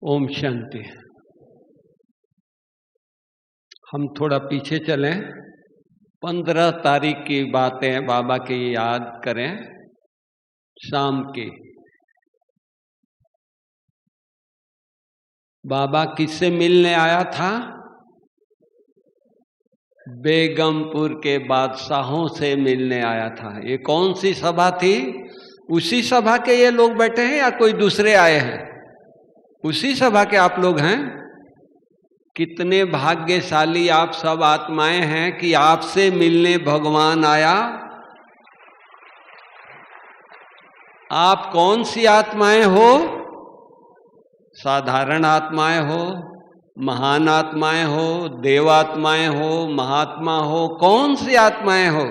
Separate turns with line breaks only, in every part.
ओम शांति। हम थोड़ा पीछे चलें, 15 तारीख की बातें बाबा की याद करें। शाम की बाबा किससे मिलने आया था? बेगमपुर के बादशाहों से मिलने आया था। ये कौन सी सभा थी? उसी सभा के ये लोग बैठे हैं या कोई दूसरे आए हैं? उसी सभा के आप लोग हैं। कितने भाग्यशाली आप सब आत्माएं हैं कि आपसे मिलने भगवान आया। आप कौन सी आत्माएं हो? साधारण आत्माएं हो, महान आत्माएं हो, देवात्माएं हो, महात्मा हो, कौन सी आत्माएं हो?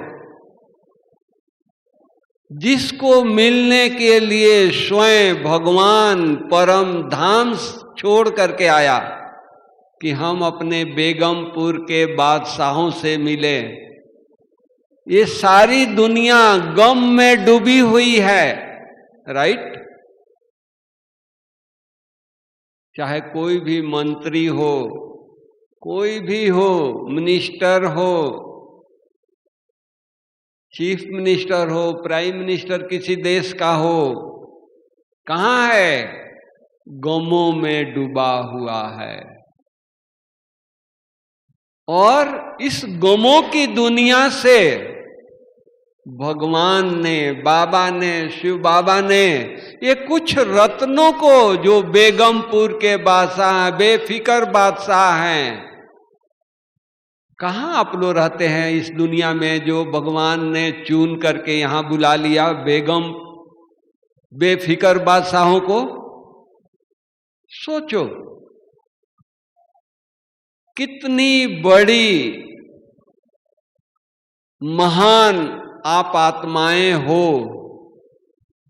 जिसको मिलने के लिए स्वयं भगवान परम धाम छोड़ करके आया कि हम अपने बेगमपुर के बादशाहों से मिले। ये सारी दुनिया गम में डूबी हुई है, राइट? चाहे कोई भी मंत्री हो, कोई भी हो, मिनिस्टर हो, चीफ मिनिस्टर हो, प्राइम मिनिस्टर किसी देश का हो, कहां है? गमों में डूबा हुआ है। और इस गमों की दुनिया से भगवान ने, बाबा ने, शिव बाबा ने ये कुछ रत्नों को, जो बेगमपुर के बादशाह, बेफिक्र बादशाह हैं, कहां आप लोग रहते हैं इस दुनिया में, जो भगवान ने चुन करके यहां बुला लिया बेफिक्र बादशाहों को? सोचो कितनी बड़ी महान आप आत्माएं हो,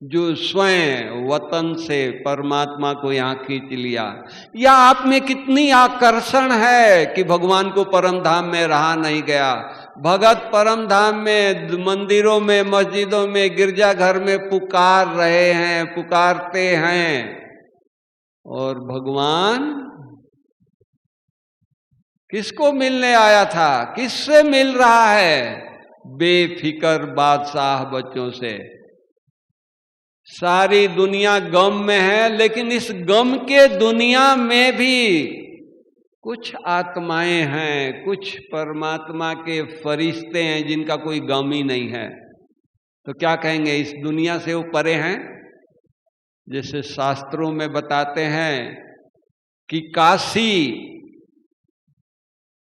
जो स्वयं वतन से परमात्मा को यहां खींच लिया। या आप में कितनी आकर्षण है कि भगवान को परम धाम में रहा नहीं गया। भगत परम धाम में, मंदिरों में, मस्जिदों में, गिरजाघर में पुकार रहे हैं, पुकारते हैं, और भगवान किसको मिलने आया था? किससे मिल रहा है? बेफिक्र बादशाह बच्चों से। सारी दुनिया गम में है, लेकिन इस गम के दुनिया में भी कुछ आत्माएं हैं, कुछ परमात्मा के फरिश्ते हैं जिनका कोई गम ही नहीं है। तो क्या कहेंगे? इस दुनिया से वो परे हैं। जैसे शास्त्रों में बताते हैं कि काशी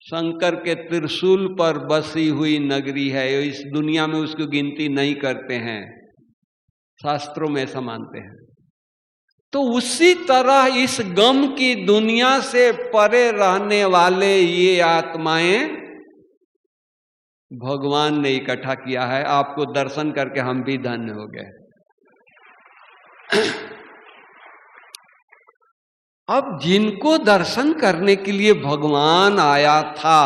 शंकर के त्रिशूल पर बसी हुई नगरी है, इस दुनिया में उसको गिनती नहीं करते हैं, शास्त्रों में ऐसा मानते हैं। तो उसी तरह इस गम की दुनिया से परे रहने वाले ये आत्माएं भगवान ने इकट्ठा किया है। आपको दर्शन करके हम भी धन्य हो गए। अब जिनको दर्शन करने के लिए भगवान आया था,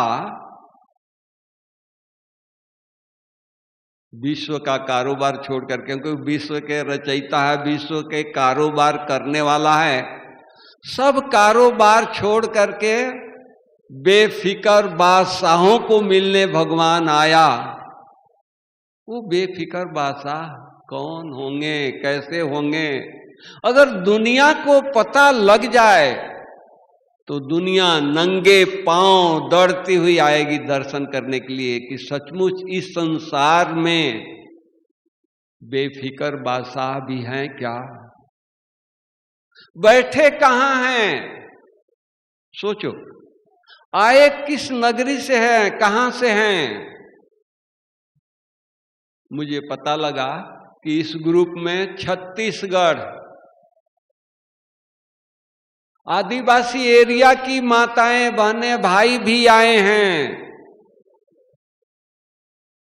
विश्व का कारोबार छोड़ करके, क्योंकि विश्व के रचयिता है, विश्व के कारोबार करने वाला है, सब कारोबार छोड़ करके बेफिक्र बादशाहों को मिलने भगवान आया। वो बेफिक्र बादशाह कौन होंगे, कैसे होंगे? अगर दुनिया को पता लग जाए तो दुनिया नंगे पांव दौड़ती हुई आएगी दर्शन करने के लिए कि सचमुच इस संसार में बेफिक्र बादशाह भी हैं क्या? बैठे कहां हैं? सोचो, आए किस नगरी से हैं, कहां से हैं? मुझे पता लगा कि इस ग्रुप में छत्तीसगढ़ आदिवासी एरिया की माताएं, बहनें, भाई भी आए हैं।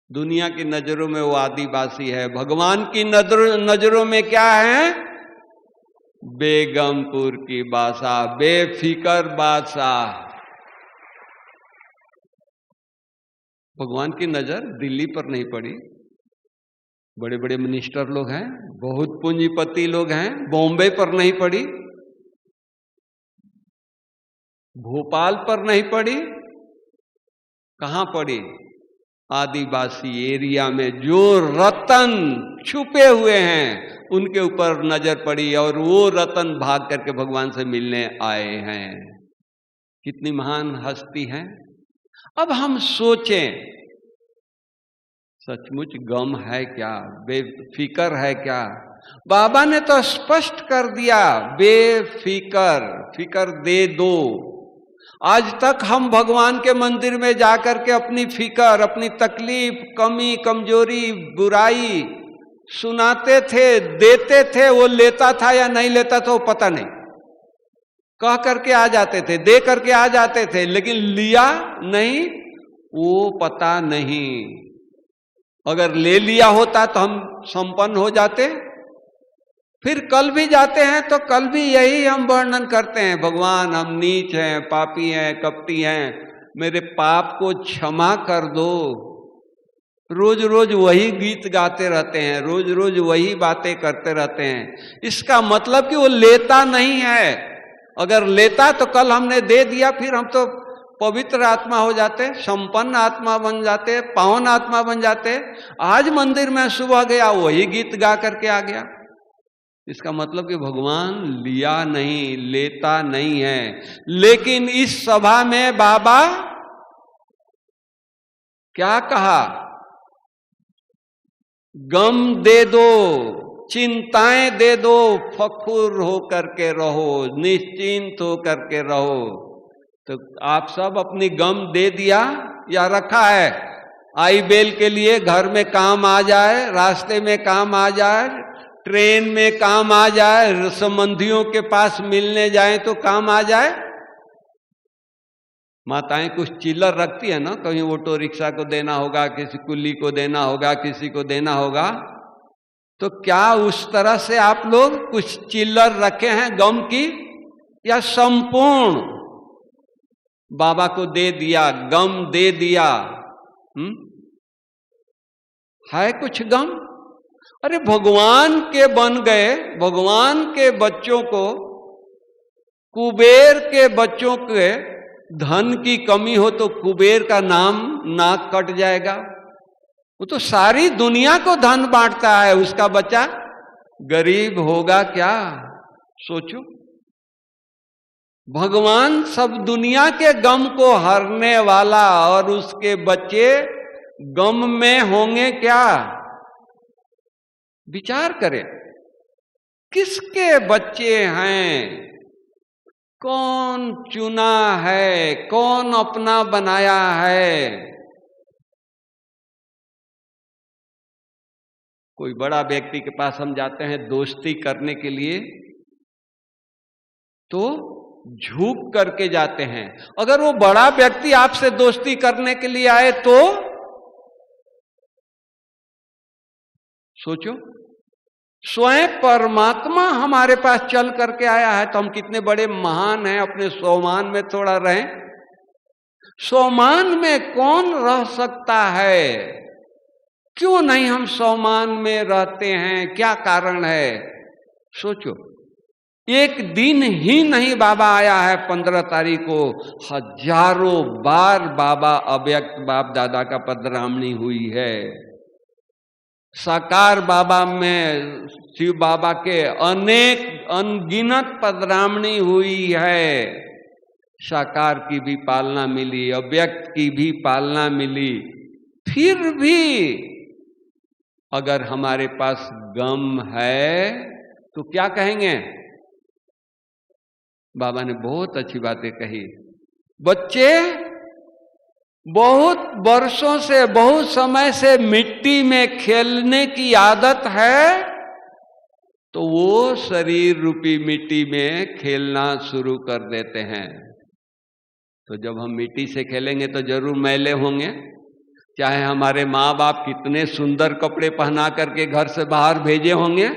दुनिया की नजरों में वो आदिवासी है, भगवान की नजरों में क्या है? बेगमपुर की बादशाह, बेफिक्र बादशाह। भगवान की नजर दिल्ली पर नहीं पड़ी। बड़े बड़े मिनिस्टर लोग हैं, बहुत पूंजीपति लोग हैं, बॉम्बे पर नहीं पड़ी। भोपाल पर नहीं पड़ी, कहां पड़ी? आदिवासी एरिया में जो रतन छुपे हुए हैं उनके ऊपर नजर पड़ी और वो रतन भाग करके भगवान से मिलने आए हैं। कितनी महान हस्ती है। अब हम सोचें, सचमुच गम है क्या? बेफिकर है क्या? बाबा ने तो स्पष्ट कर दिया, बेफिकर, फिकर दे दो। आज तक हम भगवान के मंदिर में जाकर के अपनी फिकर, अपनी तकलीफ, कमी, कमजोरी, बुराई सुनाते थे, देते थे। वो लेता था या नहीं लेता था वो पता नहीं, कह करके आ जाते थे, दे करके आ जाते थे, लेकिन लिया नहीं वो पता नहीं। अगर ले लिया होता तो हम संपन्न हो जाते। फिर कल भी जाते हैं तो कल भी यही हम वर्णन करते हैं, भगवान हम नीच हैं, पापी हैं, कपटी हैं, मेरे पाप को क्षमा कर दो। रोज रोज वही गीत गाते रहते हैं, रोज रोज वही बातें करते रहते हैं। इसका मतलब कि वो लेता नहीं है। अगर लेता तो कल हमने दे दिया, फिर हम तो पवित्र आत्मा हो जाते, संपन्न आत्मा बन जाते, पावन आत्मा बन जाते। आज मंदिर में सुबह गया, वही गीत गा करके आ गया। इसका मतलब कि भगवान लिया नहीं, लेता नहीं है। लेकिन इस सभा में बाबा क्या कहा? गम दे दो, चिंताएं दे दो, फखुर हो करके रहो, निश्चिंत हो करके रहो। तो आप सब अपनी गम दे दिया या रखा है? आई बेल के लिए घर में काम आ जाए, रास्ते में काम आ जाए, ट्रेन में काम आ जाए, संबंधियों के पास मिलने जाए तो काम आ जाए। माताएं कुछ चिल्लर रखती है ना, कहीं ऑटो रिक्शा को देना होगा, किसी कुल्ली को देना होगा, किसी को देना होगा। तो क्या उस तरह से आप लोग कुछ चिल्लर रखे हैं गम की, या संपूर्ण बाबा को दे दिया, गम दे दिया? है कुछ गम? अरे भगवान के बन गए, भगवान के बच्चों को, कुबेर के बच्चों के धन की कमी हो तो कुबेर का नाम नाक कट जाएगा। वो तो सारी दुनिया को धन बांटता है, उसका बच्चा गरीब होगा क्या? सोचो, भगवान सब दुनिया के गम को हरने वाला, और उसके बच्चे गम में होंगे क्या? विचार करें, किसके बच्चे हैं? कौन चुना है? कौन अपना बनाया है? कोई बड़ा व्यक्ति के पास हम जाते हैं दोस्ती करने के लिए, तो झुक करके जाते हैं। अगर वो बड़ा व्यक्ति आपसे दोस्ती करने के लिए आए तो सोचो, स्वयं परमात्मा हमारे पास चल करके आया है तो हम कितने बड़े महान हैं। अपने स्वमान में थोड़ा रहें। स्वमान में कौन रह सकता है? क्यों नहीं हम स्वमान में रहते हैं? क्या कारण है? सोचो, एक दिन ही नहीं बाबा आया है 15 तारीख को, हजारों बार बाबा अव्यक्त बाप दादा का पदरामणी हुई है। साकार बाबा में शिव बाबा के अनेक अनगिनत पदरामणी हुई है। साकार की भी पालना मिली, अव्यक्त की भी पालना मिली। फिर भी अगर हमारे पास गम है तो क्या कहेंगे? बाबा ने बहुत अच्छी बातें कही। बच्चे बहुत वर्षों से, बहुत समय से मिट्टी में खेलने की आदत है, तो वो शरीर रूपी मिट्टी में खेलना शुरू कर देते हैं। तो जब हम मिट्टी से खेलेंगे तो जरूर मैले होंगे, चाहे हमारे माँ बाप कितने सुंदर कपड़े पहना करके घर से बाहर भेजे होंगे।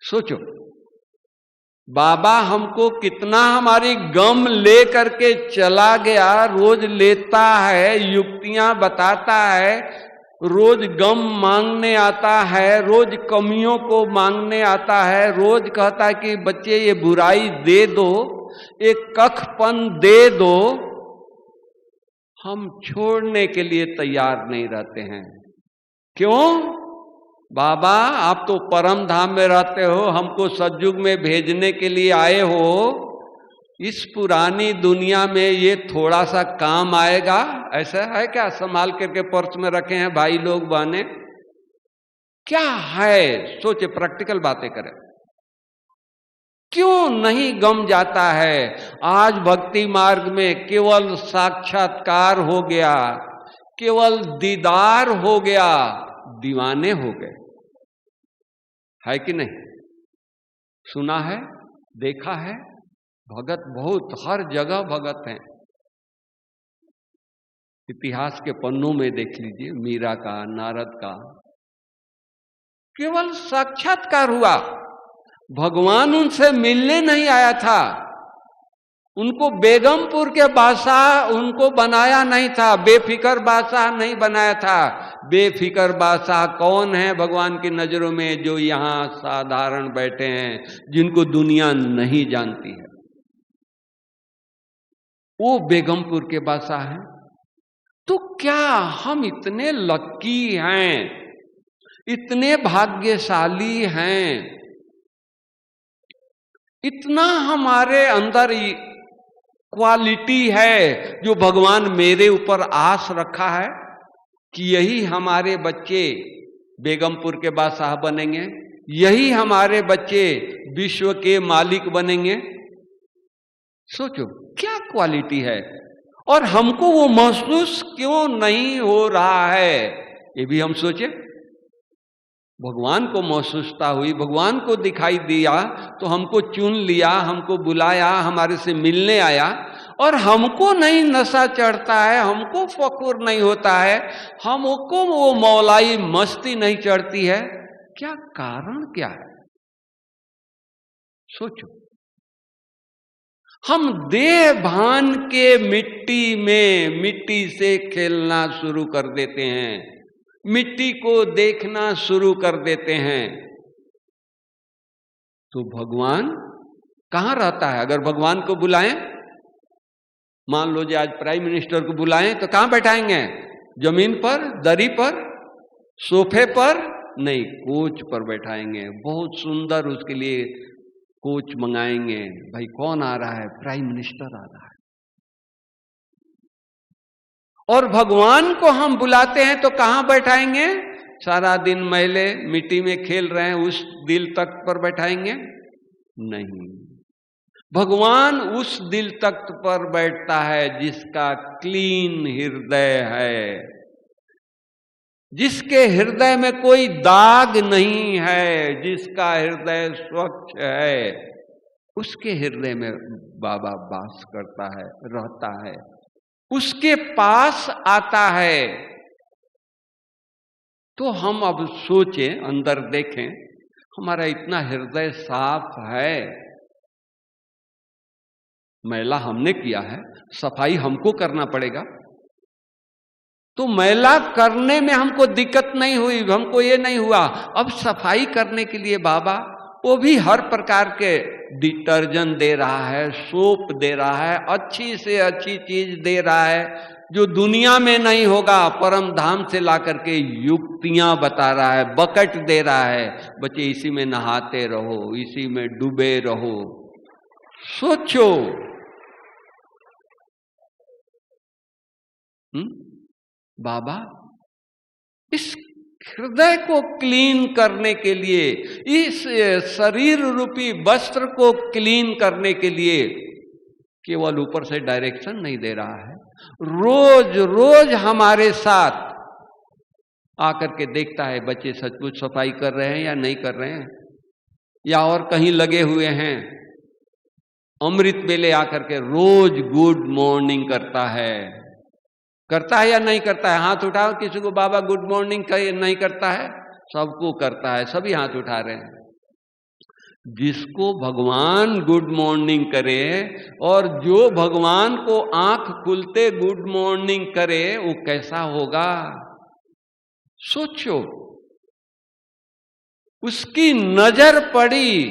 सोचो, बाबा हमको कितना हमारी गम ले करके चला गया, रोज लेता है, युक्तियां बताता है, रोज गम मांगने आता है, रोज कमियों को मांगने आता है, रोज कहता है कि बच्चे ये बुराई दे दो। एक कखपन दे दो, हम छोड़ने के लिए तैयार नहीं रहते हैं। क्यों? बाबा आप तो परम धाम में रहते हो, हमको सतयुग में भेजने के लिए आए हो, इस पुरानी दुनिया में ये थोड़ा सा काम आएगा? ऐसा है क्या? संभाल करके पर्स में रखे हैं भाई लोग बहने, क्या है? सोचे, प्रैक्टिकल बातें करें। क्यों नहीं गम जाता है? आज भक्ति मार्ग में केवल साक्षात्कार हो गया, केवल दीदार हो गया, दीवाने हो गए। है कि नहीं? सुना है, देखा है, भगत बहुत हर जगह भगत हैं। इतिहास के पन्नों में देख लीजिए, मीरा का, नारद का, केवल साक्षात्कार हुआ। भगवान उनसे मिलने नहीं आया था, उनको बेगमपुर के बादशाह उनको बनाया नहीं था, बेफिकर बादशाह नहीं बनाया था। बेफिकर बादशाह कौन है भगवान की नजरों में? जो यहां साधारण बैठे हैं, जिनको दुनिया नहीं जानती है, वो बेगमपुर के बादशाह हैं। तो क्या हम इतने लक्की हैं, इतने भाग्यशाली हैं, इतना हमारे अंदर क्वालिटी है जो भगवान मेरे ऊपर आस रखा है कि यही हमारे बच्चे बेगमपुर के बादशाह बनेंगे, यही हमारे बच्चे विश्व के मालिक बनेंगे? सोचो क्या क्वालिटी है, और हमको वो महसूस क्यों नहीं हो रहा है? ये भी हम सोचे। भगवान को महसूसता हुई, भगवान को दिखाई दिया तो हमको चुन लिया, हमको बुलाया, हमारे से मिलने आया, और हमको नहीं नशा चढ़ता है, हमको फखुर नहीं होता है, हमको वो मौलाई मस्ती नहीं चढ़ती है। क्या कारण क्या है? सोचो। हम देह भान के मिट्टी से खेलना शुरू कर देते हैं, मिट्टी को देखना शुरू कर देते हैं। तो भगवान कहां रहता है? अगर भगवान को बुलाएं, मान लो जी आज प्राइम मिनिस्टर को बुलाएं तो कहां बैठाएंगे? जमीन पर, दरी पर, सोफे पर? नहीं, कोच पर बैठाएंगे। बहुत सुंदर उसके लिए कोच मंगाएंगे। भाई कौन आ रहा है? प्राइम मिनिस्टर आ रहा है। और भगवान को हम बुलाते हैं तो कहां बैठाएंगे? सारा दिन मैले मिट्टी में खेल रहे हैं उस दिल तख्त पर बैठाएंगे? नहीं, भगवान उस दिल तख्त पर बैठता है जिसका क्लीन हृदय है, जिसके हृदय में कोई दाग नहीं है, जिसका हृदय स्वच्छ है, उसके हृदय में बाबा वास करता है, रहता है, उसके पास आता है। तो हम अब सोचें, अंदर देखें, हमारा इतना हृदय साफ है, मैला हमने किया है, सफाई हमको करना पड़ेगा। तो मैला करने में हमको दिक्कत नहीं हुई, हमको ये नहीं हुआ। अब सफाई करने के लिए बाबा वो भी हर प्रकार के डिटर्जेंट दे रहा है, सोप दे रहा है, अच्छी से अच्छी चीज दे रहा है जो दुनिया में नहीं होगा, परम धाम से ला करके युक्तियां बता रहा है, बकेट दे रहा है, बच्चे इसी में नहाते रहो, इसी में डूबे रहो। सोचो, बाबा इस हृदय को क्लीन करने के लिए, इस शरीर रूपी वस्त्र को क्लीन करने के लिए केवल ऊपर से डायरेक्शन नहीं दे रहा है, रोज रोज हमारे साथ आकर के देखता है बच्चे सचमुच सफाई कर रहे हैं या नहीं कर रहे हैं, या और कहीं लगे हुए हैं। अमृत वेले आकर के रोज गुड मॉर्निंग करता है या नहीं करता है? हाथ उठाओ किसी को बाबा गुड मॉर्निंग नहीं करता है? सबको करता है, सभी हाथ उठा रहे हैं। जिसको भगवान गुड मॉर्निंग करे और जो भगवान को आंख खुलते गुड मॉर्निंग करे, वो कैसा होगा? सोचो, उसकी नजर पड़ी,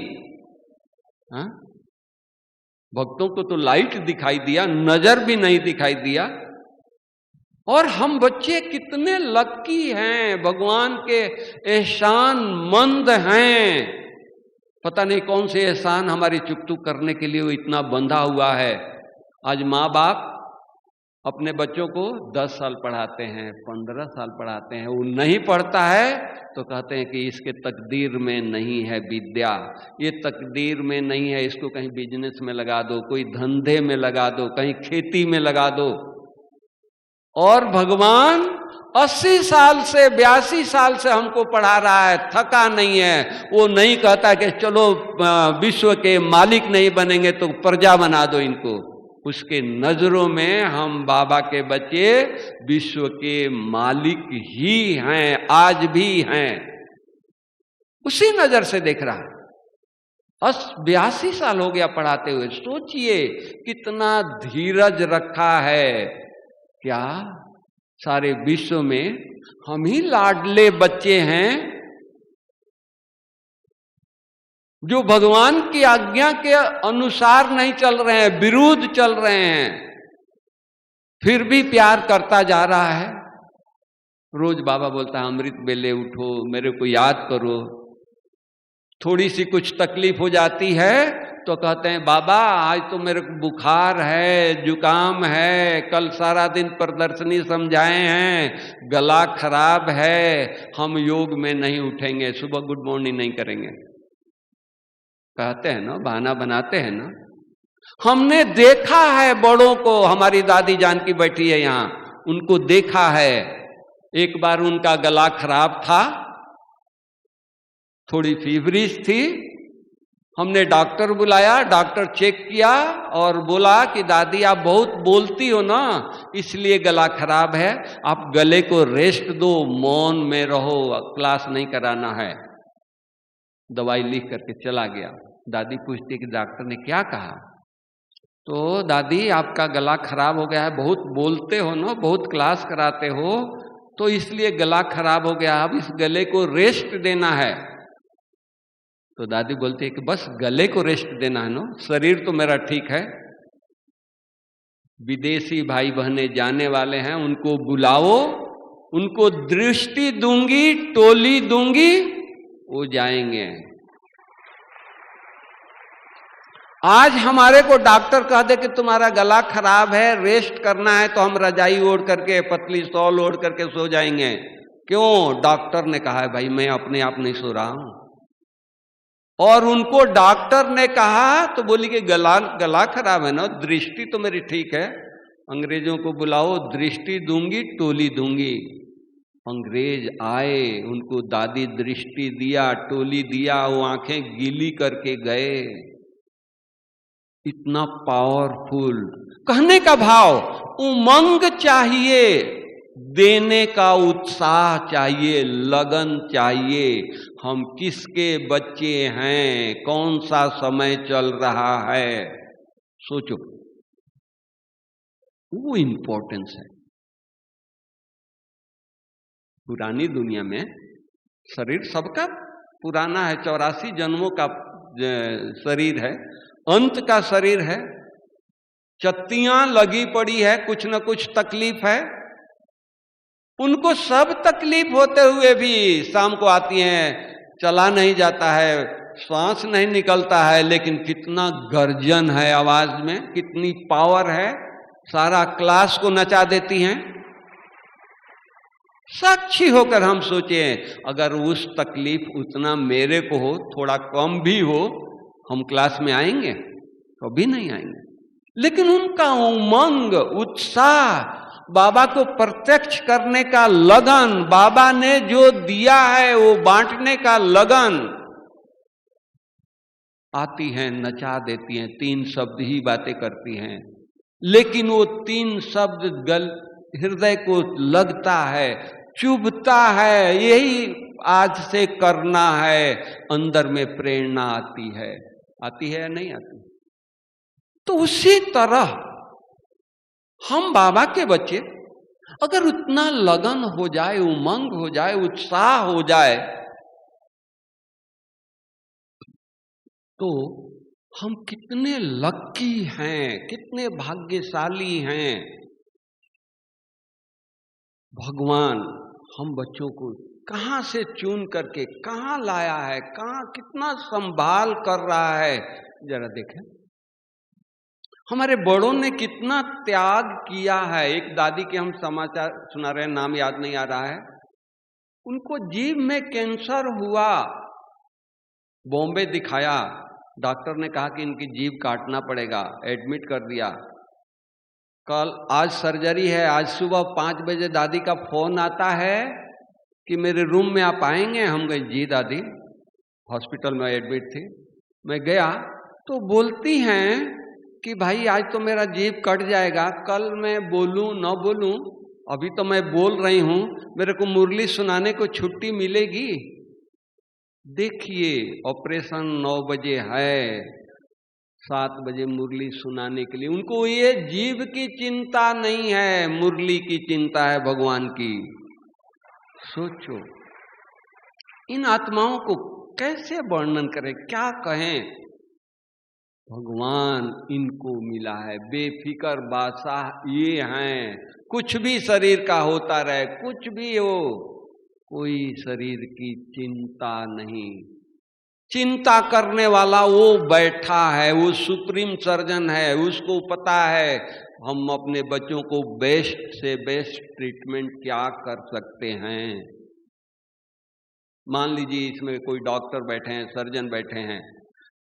भक्तों को तो लाइट दिखाई दिया, नजर भी नहीं दिखाई दिया। और हम बच्चे कितने लक्की हैं, भगवान के एहसान मंद हैं। पता नहीं कौन से एहसान हमारी चुकतू करने के लिए वो इतना बंधा हुआ है। आज माँ बाप अपने बच्चों को 10 साल पढ़ाते हैं, 15 साल पढ़ाते हैं, वो नहीं पढ़ता है तो कहते हैं कि इसके तकदीर में नहीं है विद्या, ये तकदीर में नहीं है, इसको कहीं बिजनेस में लगा दो, कोई धंधे में लगा दो, कहीं खेती में लगा दो। और भगवान 80 साल से 82 साल से हमको पढ़ा रहा है, थका नहीं है। वो नहीं कहता कि चलो विश्व के मालिक नहीं बनेंगे तो प्रजा बना दो इनको। उसके नजरों में हम बाबा के बच्चे विश्व के मालिक ही हैं, आज भी हैं, उसी नजर से देख रहा है। 82 साल हो गया पढ़ाते हुए। सोचिए कितना धीरज रखा है। क्या सारे विश्व में हम ही लाडले बच्चे हैं जो भगवान की आज्ञा के अनुसार नहीं चल रहे हैं, विरुद्ध चल रहे हैं, फिर भी प्यार करता जा रहा है। रोज बाबा बोलता है अमृत बेले उठो, मेरे को याद करो। थोड़ी सी कुछ तकलीफ हो जाती है तो कहते हैं बाबा आज तो मेरे को बुखार है, जुकाम है, कल सारा दिन प्रदर्शनी समझाए हैं, गला खराब है, हम योग में नहीं उठेंगे, सुबह गुड मॉर्निंग नहीं करेंगे। कहते हैं ना, बहाना बनाते हैं ना। हमने देखा है बड़ों को, हमारी दादी जानकी बैठी है यहां, उनको देखा है। एक बार उनका गला खराब था, थोड़ी फीवरिश थी, हमने डॉक्टर बुलाया, डॉक्टर चेक किया और बोला कि दादी आप बहुत बोलती हो ना, इसलिए गला खराब है, आप गले को रेस्ट दो, मौन में रहो, क्लास नहीं कराना है। दवाई लिख करके चला गया। दादी पूछती कि डॉक्टर ने क्या कहा? तो दादी आपका गला खराब हो गया है, बहुत बोलते हो ना, बहुत क्लास कराते हो, तो इसलिए गला खराब हो गया, अब इस गले को रेस्ट देना है। तो दादी बोलती है कि बस गले को रेस्ट देना है ना, शरीर तो मेरा ठीक है। विदेशी भाई बहने जाने वाले हैं, उनको बुलाओ, उनको दृष्टि दूंगी, टोली दूंगी, वो जाएंगे। आज हमारे को डॉक्टर कह दे कि तुम्हारा गला खराब है, रेस्ट करना है, तो हम रजाई ओढ़ करके, पतली शॉल ओढ़ करके सो जाएंगे। क्यों? डॉक्टर ने कहा है। भाई मैं अपने आप नहीं सो रहा हूं। और उनको डॉक्टर ने कहा तो बोली कि गला खराब है ना, दृष्टि तो मेरी ठीक है। अंग्रेजों को बुलाओ, दृष्टि दूंगी, टोली दूंगी। अंग्रेज आए, उनको दादी दृष्टि दिया, टोली दिया, वो आंखें गीली करके गए। इतना पावरफुल। कहने का भाव, उमंग चाहिए, देने का उत्साह चाहिए, लगन चाहिए। हम किसके बच्चे हैं, कौन सा समय चल रहा है, सोचो, वो इंपॉर्टेंस है। पुरानी दुनिया में शरीर सबका पुराना है, 84 जन्मों का शरीर है, अंत का शरीर है, चत्तियां लगी पड़ी है, कुछ न कुछ तकलीफ है। उनको सब तकलीफ होते हुए भी शाम को आती हैं, चला नहीं जाता है, श्वास नहीं निकलता है, लेकिन कितना गर्जन है आवाज में, कितनी पावर है, सारा क्लास को नचा देती हैं। साक्षी होकर हम सोचे, अगर उस तकलीफ उतना मेरे को हो, थोड़ा कम भी हो, हम क्लास में आएंगे? कभी नहीं आएंगे। लेकिन उनका उमंग, उत्साह, बाबा को प्रत्यक्ष करने का लगन, बाबा ने जो दिया है वो बांटने का लगन, आती हैं, नचा देती हैं, 3 शब्द ही बातें करती हैं, लेकिन वो 3 शब्द हृदय को लगता है, चुभता है, यही आज से करना है, अंदर में प्रेरणा आती है या नहीं आती? तो उसी तरह हम बाबा के बच्चे अगर उतना लगन हो जाए, उमंग हो जाए, उत्साह हो जाए, तो हम कितने लक्की हैं, कितने भाग्यशाली हैं। भगवान हम बच्चों को कहां से चुन करके कहां लाया है, कहां कितना संभाल कर रहा है, जरा देखें। हमारे बड़ों ने कितना त्याग किया है। एक दादी के हम समाचार सुना रहे हैं, नाम याद नहीं आ रहा है। उनको जीभ में कैंसर हुआ, बॉम्बे दिखाया, डॉक्टर ने कहा कि इनकी जीभ काटना पड़ेगा, एडमिट कर दिया। आज सर्जरी है। आज सुबह 5 बजे दादी का फोन आता है कि मेरे रूम में आप आएंगे। हम गए, जी दादी, हॉस्पिटल में एडमिट थी। मैं गया तो बोलती हैं कि भाई आज तो मेरा जीभ कट जाएगा, कल मैं बोलूं न बोलूं, अभी तो मैं बोल रही हूं, मेरे को मुरली सुनाने को छुट्टी मिलेगी। देखिए, ऑपरेशन 9 बजे है, 7 बजे मुरली सुनाने के लिए। उनको ये जीव की चिंता नहीं है, मुरली की चिंता है, भगवान की। सोचो, इन आत्माओं को कैसे वर्णन करें, क्या कहें। भगवान इनको मिला है, बेफिकर बादशाह ये हैं। कुछ भी शरीर का होता रहे, कुछ भी हो, कोई शरीर की चिंता नहीं। चिंता करने वाला वो बैठा है, वो सुप्रीम सर्जन है, उसको पता है हम अपने बच्चों को बेस्ट से बेस्ट ट्रीटमेंट क्या कर सकते हैं। मान लीजिए इसमें कोई डॉक्टर बैठे हैं, सर्जन बैठे हैं,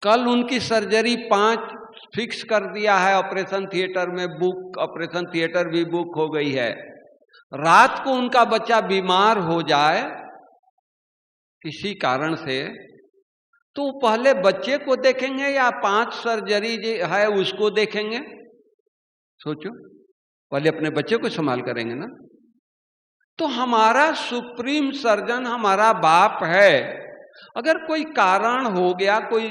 कल उनकी सर्जरी 5 फिक्स कर दिया है, ऑपरेशन थिएटर में बुक, ऑपरेशन थिएटर भी बुक हो गई है। रात को उनका बच्चा बीमार हो जाए किसी कारण से, तो पहले बच्चे को देखेंगे या 5 सर्जरी जो है उसको देखेंगे। सोचो, पहले अपने बच्चे को संभाल करेंगे ना। तो हमारा सुप्रीम सर्जन हमारा बाप है। अगर कोई कारण हो गया, कोई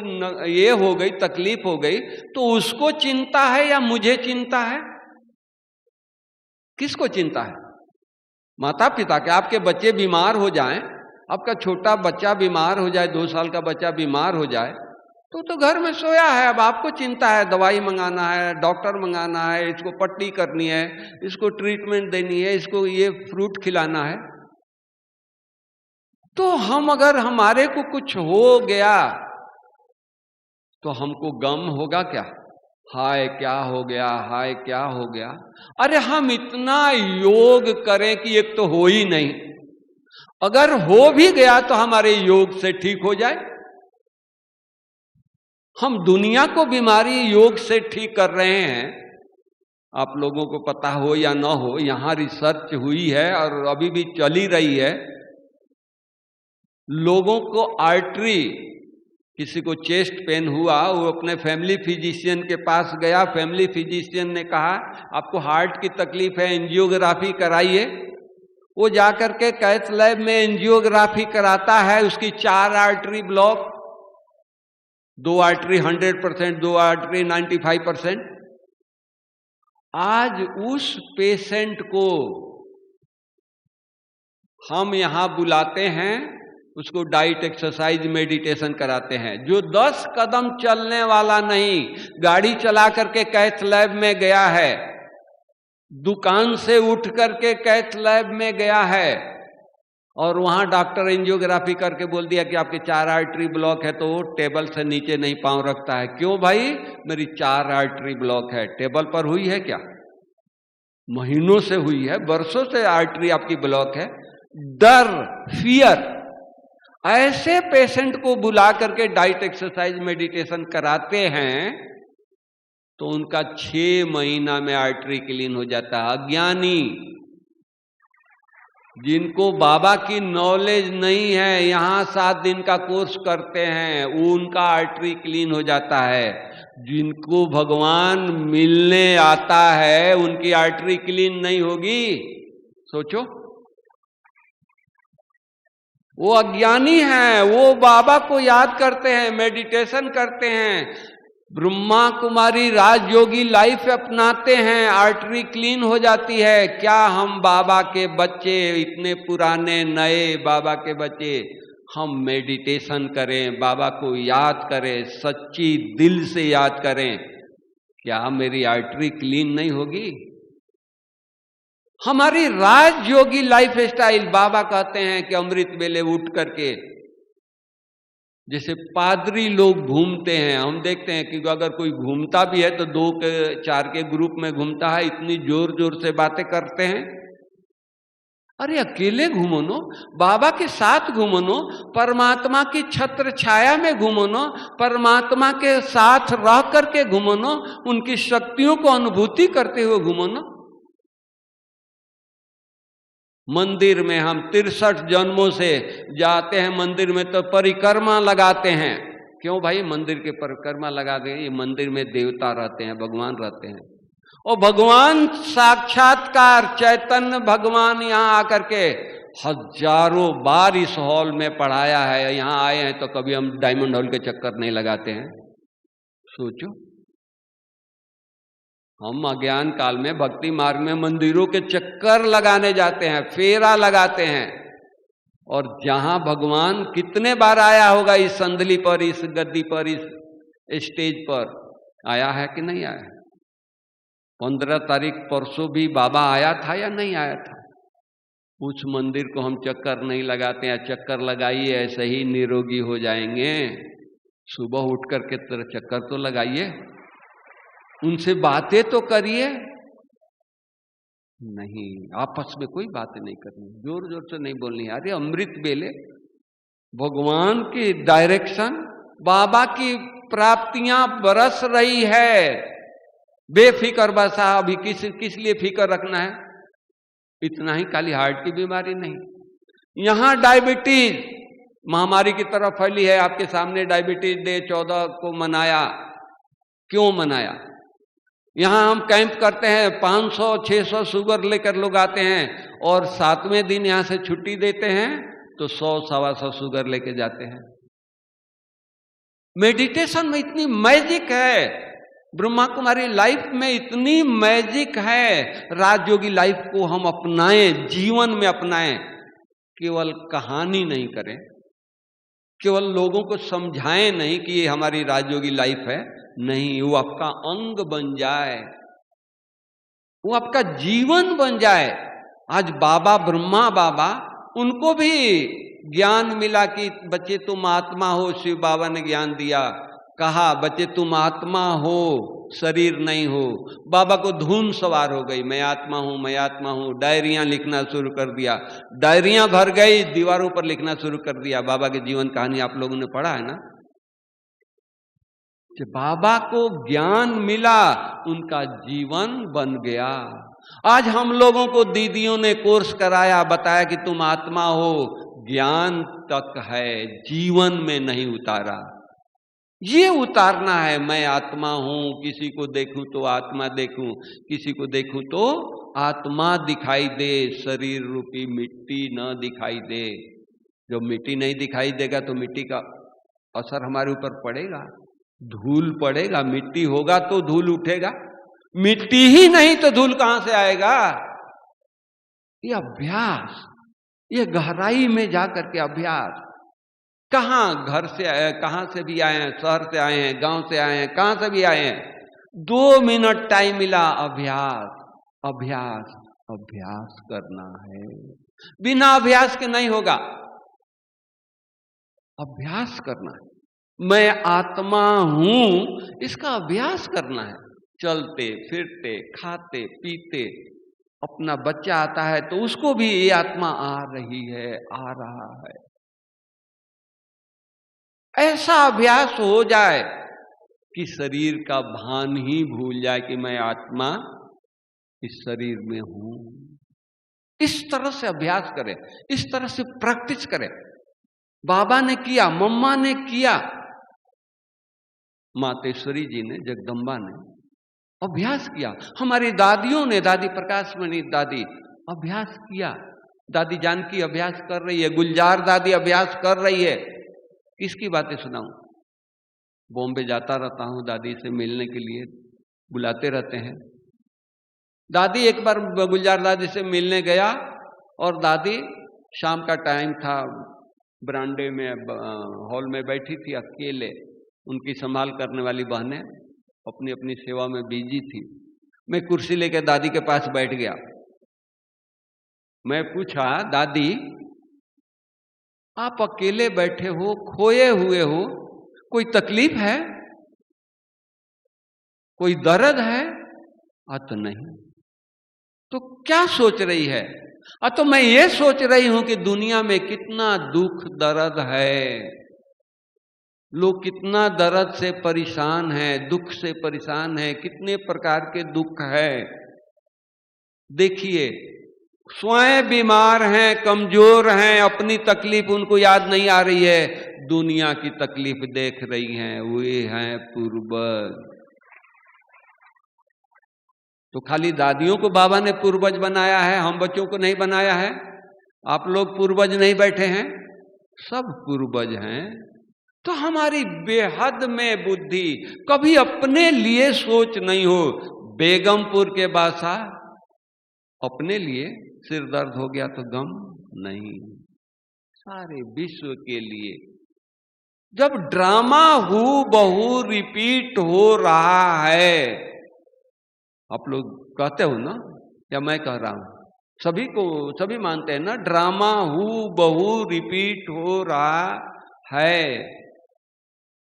ये हो गई, तकलीफ हो गई, तो उसको चिंता है या मुझे चिंता है? किसको चिंता है? माता पिता के। आपके बच्चे बीमार हो जाएं, आपका छोटा बच्चा बीमार हो जाए, 2 साल का बच्चा बीमार हो जाए, तो घर में सोया है, अब आपको चिंता है, दवाई मंगाना है, डॉक्टर मंगाना है, इसको पट्टी करनी है, इसको ट्रीटमेंट देनी है, इसको ये फ्रूट खिलाना है। तो हम अगर हमारे को कुछ हो गया तो हमको गम होगा क्या? हाय क्या हो गया, हाय क्या हो गया। अरे हम इतना योग करें कि एक तो हो ही नहीं, अगर हो भी गया तो हमारे योग से ठीक हो जाए। हम दुनिया को बीमारी योग से ठीक कर रहे हैं। आप लोगों को पता हो या ना हो, यहां रिसर्च हुई है और अभी भी चली रही है। लोगों को आर्टरी, किसी को चेस्ट पेन हुआ, वो अपने फैमिली फिजिशियन के पास गया, फैमिली फिजिशियन ने कहा आपको हार्ट की तकलीफ है, एंजियोग्राफी कराइए। वो जाकर के कैथ लैब में एंजियोग्राफी कराता है, उसकी 4 आर्टरी ब्लॉक, 2 आर्टरी 100%, 2 आर्टरी 95%। आज उस पेशेंट को हम यहां बुलाते हैं, उसको डाइट, एक्सरसाइज, मेडिटेशन कराते हैं। जो 10 कदम चलने वाला नहीं, गाड़ी चला करके कैथ लैब में गया है, दुकान से उठ करके कैथ लैब में गया है और वहां डॉक्टर एंजियोग्राफी करके बोल दिया कि आपके 4 आर्टरी ब्लॉक है, तो वो टेबल से नीचे नहीं पांव रखता है। क्यों भाई? मेरी 4 आर्टरी ब्लॉक है। टेबल पर हुई है क्या? महीनों से हुई है, वर्षों से आर्टरी आपकी ब्लॉक है। डर, फियर, ऐसे पेशेंट को बुला करके डाइट, एक्सरसाइज, मेडिटेशन कराते हैं तो उनका 6 महीना में आर्टरी क्लीन हो जाता है। अज्ञानी, जिनको बाबा की नॉलेज नहीं है, यहां 7 दिन का कोर्स करते हैं, उनका आर्टरी क्लीन हो जाता है। जिनको भगवान मिलने आता है उनकी आर्टरी क्लीन नहीं होगी। सोचो, वो अज्ञानी हैं, वो बाबा को याद करते हैं, मेडिटेशन करते हैं, ब्रह्मा कुमारी राजयोगी लाइफ अपनाते हैं, आर्टरी क्लीन हो जाती है। क्या हम बाबा के बच्चे, इतने पुराने नए बाबा के बच्चे, हम मेडिटेशन करें, बाबा को याद करें, सच्ची दिल से याद करें, क्या मेरी आर्टरी क्लीन नहीं होगी? हमारी राजयोगी लाइफ स्टाइल, बाबा कहते हैं कि अमृत वेले उठ करके, जैसे पादरी लोग घूमते हैं, हम देखते हैं कि अगर कोई घूमता भी है तो 2 के 4 के ग्रुप में घूमता है, इतनी जोर जोर से बातें करते हैं। अरे अकेले घूमो नो, बाबा के साथ घूमो नो, परमात्मा की छत्र छाया में घूमो नो, परमात्मा के साथ रह करके घूमो नो, उनकी शक्तियों को अनुभूति करते हुए घूमो नो। मंदिर में हम 63 जन्मों से जाते हैं, मंदिर में तो परिक्रमा लगाते हैं। क्यों भाई मंदिर के परिक्रमा लगा दें? ये मंदिर में देवता रहते हैं, भगवान रहते हैं, और भगवान साक्षात्कार चैतन्य भगवान यहां आकर के हजारों बार इस हॉल में पढ़ाया है। यहां आए हैं तो कभी हम डायमंड हॉल के चक्कर नहीं लगाते हैं। सोचो, हम अज्ञान काल में भक्ति मार्ग में मंदिरों के चक्कर लगाने जाते हैं, फेरा लगाते हैं, और जहां भगवान कितने बार आया होगा इस संदली पर, इस गद्दी पर, इस स्टेज पर, आया है कि नहीं आया? 15 तारीख परसों भी बाबा आया था या नहीं आया था? उस मंदिर को हम चक्कर नहीं लगाते हैं। चक्कर लगाइए, ऐसे ही निरोगी हो जाएंगे। सुबह उठ करके तरह चक्कर तो लगाइए, उनसे बातें तो करिए। नहीं, आपस में कोई बातें नहीं करनी, जोर जोर से नहीं बोलनी। अरे अमृत वेले भगवान की डायरेक्शन, बाबा की प्राप्तियां बरस रही है, बेफिक्र बसा। अभी किस लिए फिक्र रखना है? इतना ही, खाली हार्ट की बीमारी नहीं, यहां डायबिटीज महामारी की तरफ फैली है। आपके सामने डायबिटीज डे 14 को मनाया। क्यों मनाया? यहां हम कैंप करते हैं, 500-600 शुगर लेकर लोग आते हैं, और 7वें दिन यहां से छुट्टी देते हैं तो 100-125 शुगर लेके जाते हैं। मेडिटेशन में इतनी मैजिक है, ब्रह्मा कुमारी लाइफ में इतनी मैजिक है। राजयोगी लाइफ को हम अपनाएं, जीवन में अपनाएं, केवल कहानी नहीं करें, केवल लोगों को समझाएं नहीं कि ये हमारी राजयोगी लाइफ है। नहीं, वो आपका अंग बन जाए, वो आपका जीवन बन जाए। आज बाबा, ब्रह्मा बाबा, उनको भी ज्ञान मिला कि बच्चे तुम आत्मा हो। शिव बाबा ने ज्ञान दिया, कहा बच्चे तुम आत्मा हो, शरीर नहीं हो। बाबा को धुन सवार हो गई, मैं आत्मा हूं, मैं आत्मा हूं। डायरियां लिखना शुरू कर दिया, डायरियां भर गई, दीवारों पर लिखना शुरू कर दिया। बाबा की जीवन कहानी आप लोगों ने पढ़ा है ना, कि बाबा को ज्ञान मिला, उनका जीवन बन गया। आज हम लोगों को दीदियों ने कोर्स कराया, बताया कि तुम आत्मा हो, ज्ञान तक है, जीवन में नहीं उतारा। ये उतारना है, मैं आत्मा हूं, किसी को देखूं तो आत्मा देखूं, किसी को देखूं तो आत्मा दिखाई दे, शरीर रूपी मिट्टी न दिखाई दे। जब मिट्टी नहीं दिखाई देगा तो मिट्टी का असर हमारे ऊपर पड़ेगा, धूल पड़ेगा। मिट्टी होगा तो धूल उठेगा, मिट्टी ही नहीं तो धूल कहां से आएगा? ये अभ्यास, ये गहराई में जाकर के अभ्यास। कहां घर से आए, कहां से भी आए हैं, शहर से आए हैं, गांव से आए हैं, कहां से भी आए हैं, 2 मिनट टाइम मिला, अभ्यास अभ्यास अभ्यास करना है। बिना अभ्यास के नहीं होगा, अभ्यास करना है। मैं आत्मा हूं, इसका अभ्यास करना है। चलते फिरते, खाते पीते, अपना बच्चा आता है तो उसको भी ये आत्मा आ रही है, आ रहा है। ऐसा अभ्यास हो जाए कि शरीर का भान ही भूल जाए कि मैं आत्मा इस शरीर में हूं। इस तरह से अभ्यास करें, इस तरह से प्रैक्टिस करें। बाबा ने किया, मम्मा ने किया, मातेश्वरी जी ने, जगदम्बा ने अभ्यास किया, हमारी दादियों ने, दादी प्रकाशमणि दादी अभ्यास किया, दादी जानकी अभ्यास कर रही है, गुलजार दादी अभ्यास कर रही है। किसकी बातें सुनाऊं? बॉम्बे जाता रहता हूं, दादी से मिलने के लिए बुलाते रहते हैं। दादी, एक बार गुलजार दादी से मिलने गया और दादी, शाम का टाइम था, बरामदे में हॉल में बैठी थी अकेले, उनकी संभाल करने वाली बहनें अपनी अपनी सेवा में बिजी थी। मैं कुर्सी लेकर दादी के पास बैठ गया। मैं पूछा, दादी आप अकेले बैठे हो, खोए हुए हो, कोई तकलीफ है, कोई दर्द है? तो नहीं। तो क्या सोच रही है? तो मैं ये सोच रही हूं कि दुनिया में कितना दुख दर्द है, लोग कितना दर्द से परेशान है, दुख से परेशान है, कितने प्रकार के दुख है। देखिए, स्वयं बीमार हैं, कमजोर हैं, अपनी तकलीफ उनको याद नहीं आ रही है, दुनिया की तकलीफ देख रही हैं, वे हैं पूर्वज। तो खाली दादियों को बाबा ने पूर्वज बनाया है, हम बच्चों को नहीं बनाया है? आप लोग पूर्वज नहीं बैठे हैं, सब पूर्वज हैं। तो हमारी बेहद में बुद्धि, कभी अपने लिए सोच नहीं हो। बेगमपुर के बादशाह अपने लिए सिर दर्द हो गया तो गम नहीं, सारे विश्व के लिए। जब ड्रामा हूबहू रिपीट हो रहा है, आप लोग कहते हो ना, या मैं कह रहा हूं, सभी मानते हैं ना, ड्रामा हूबहू रिपीट हो रहा है।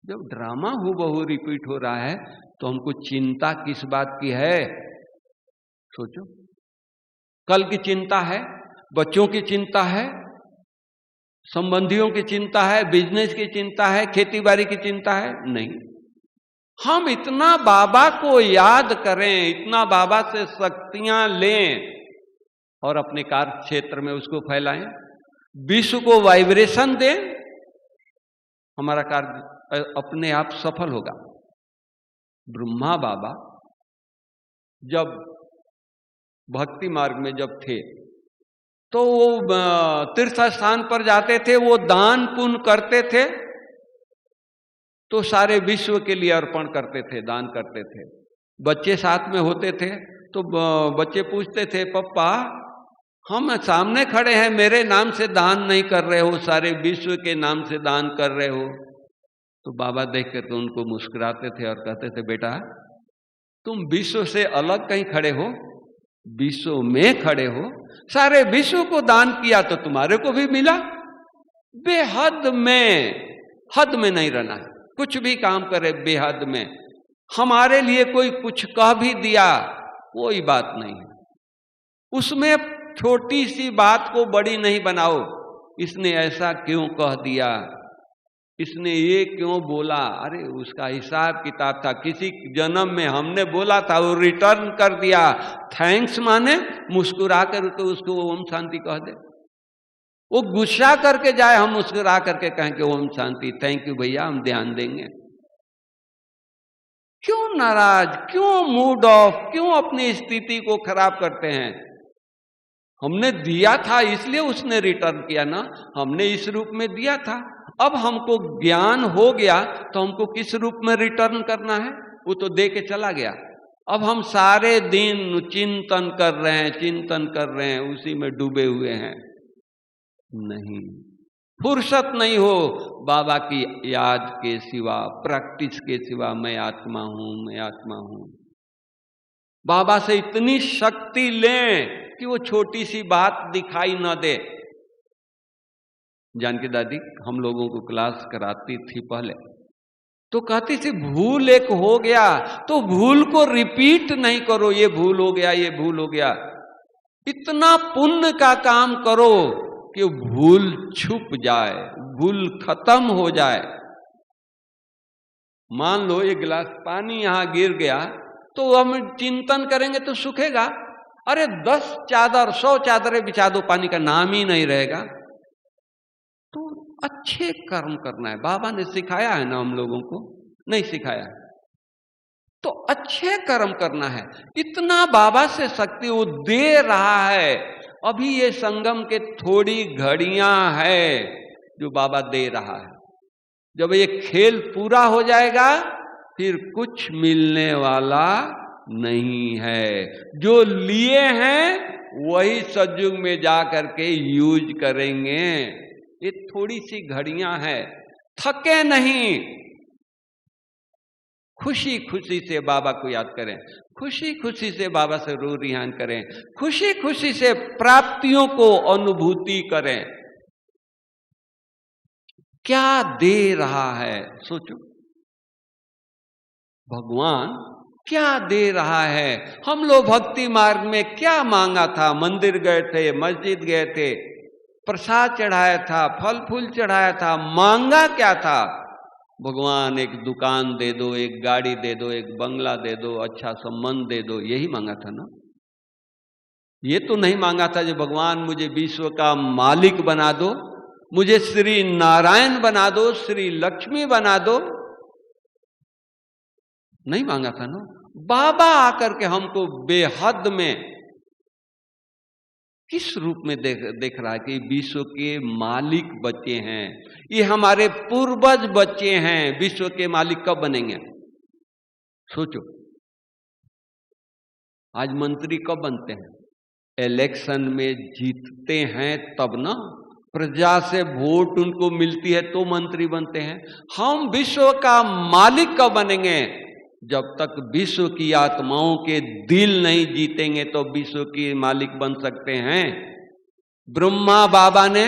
जब ड्रामा हूबहू रिपीट हो रहा है तो हमको चिंता किस बात की है? सोचो, कल की चिंता है, बच्चों की चिंता है, संबंधियों की चिंता है, बिजनेस की चिंता है, खेती बाड़ी की चिंता है? नहीं। हम इतना बाबा को याद करें, इतना बाबा से शक्तियां लें और अपने कार्य क्षेत्र में उसको फैलाएं, विश्व को वाइब्रेशन दें, हमारा कार्य अपने आप सफल होगा। ब्रह्मा बाबा जब भक्ति मार्ग में जब थे तो वो तीर्थ स्थान पर जाते थे, वो दान पुण्य करते थे तो सारे विश्व के लिए अर्पण करते थे, दान करते थे। बच्चे साथ में होते थे तो बच्चे पूछते थे, पप्पा हम सामने खड़े हैं, मेरे नाम से दान नहीं कर रहे हो, सारे विश्व के नाम से दान कर रहे हो। तो बाबा देख कर तो उनको मुस्कुराते थे और कहते थे, बेटा तुम विश्व से अलग कहीं खड़े हो, विश्व में खड़े हो, सारे विश्व को दान किया तो तुम्हारे को भी मिला। बेहद में, हद में नहीं रहना है, कुछ भी काम करे बेहद में। हमारे लिए कोई कुछ कह भी दिया, कोई बात नहीं है, उसमें छोटी सी बात को बड़ी नहीं बनाओ। इसने ऐसा क्यों कह दिया, इसने ये क्यों बोला, अरे उसका हिसाब किताब था, किसी जन्म में हमने बोला था, वो रिटर्न कर दिया। थैंक्स माने मुस्कुरा कर तो उसको ओम शांति कह दे। वो गुस्सा करके जाए, हम मुस्कुरा करके कहें कि ओम शांति, थैंक यू भैया, हम ध्यान देंगे। क्यों नाराज, क्यों मूड ऑफ, क्यों अपनी स्थिति को खराब करते हैं? हमने दिया था इसलिए उसने रिटर्न किया ना, हमने इस रूप में दिया था। अब हमको ज्ञान हो गया तो हमको किस रूप में रिटर्न करना है, वो तो दे के चला गया। अब हम सारे दिन चिंतन कर रहे हैं, चिंतन कर रहे हैं, उसी में डूबे हुए हैं। नहीं, फुर्सत नहीं हो बाबा की याद के सिवा, प्रैक्टिस के सिवा। मैं आत्मा हूं, मैं आत्मा हूं। बाबा से इतनी शक्ति लें कि वो छोटी सी बात दिखाई न दे। जानकी दादी हम लोगों को क्लास कराती थी पहले, तो कहती थी भूल एक हो गया तो भूल को रिपीट नहीं करो, ये भूल हो गया, ये भूल हो गया। इतना पुण्य का काम करो कि भूल छुप जाए, भूल खत्म हो जाए। मान लो एक गिलास पानी यहां गिर गया तो हम चिंतन करेंगे तो सूखेगा। अरे 10 चादर 100 चादरें बिछा दो, पानी का नाम ही नहीं रहेगा। तो अच्छे कर्म करना है, बाबा ने सिखाया है ना हम लोगों को, नहीं सिखाया है तो अच्छे कर्म करना है। इतना बाबा से शक्ति वो दे रहा है। अभी ये संगम के थोड़ी घड़ियां है जो बाबा दे रहा है। जब ये खेल पूरा हो जाएगा फिर कुछ मिलने वाला नहीं है। जो लिए हैं वही सतयुग में जा करके यूज करेंगे। ये थोड़ी सी घड़ियां हैं, थके नहीं। खुशी खुशी से बाबा को याद करें, खुशी खुशी से बाबा से रू रिहान करें, खुशी खुशी से प्राप्तियों को अनुभूति करें। क्या दे रहा है सोचो, भगवान क्या दे रहा है। हम लोग भक्ति मार्ग में क्या मांगा था, मंदिर गए थे, मस्जिद गए थे, प्रसाद चढ़ाया था, फल फूल चढ़ाया था, मांगा क्या था? भगवान एक दुकान दे दो, एक गाड़ी दे दो, एक बंगला दे दो, अच्छा संबंध दे दो, यही मांगा था ना। ये तो नहीं मांगा था जो भगवान मुझे विश्व का मालिक बना दो, मुझे श्री नारायण बना दो, श्री लक्ष्मी बना दो, नहीं मांगा था ना। बाबा आकर के हमको बेहद में किस रूप में देख रहा है कि विश्व के मालिक बच्चे हैं, ये हमारे पूर्वज बच्चे हैं। विश्व के मालिक कब बनेंगे सोचो। आज मंत्री कब बनते हैं? इलेक्शन में जीतते हैं तब ना, प्रजा से वोट उनको मिलती है तो मंत्री बनते हैं। हम विश्व का मालिक कब बनेंगे? जब तक विश्व की आत्माओं के दिल नहीं जीतेंगे तो विश्व के मालिक बन सकते हैं। ब्रह्मा बाबा ने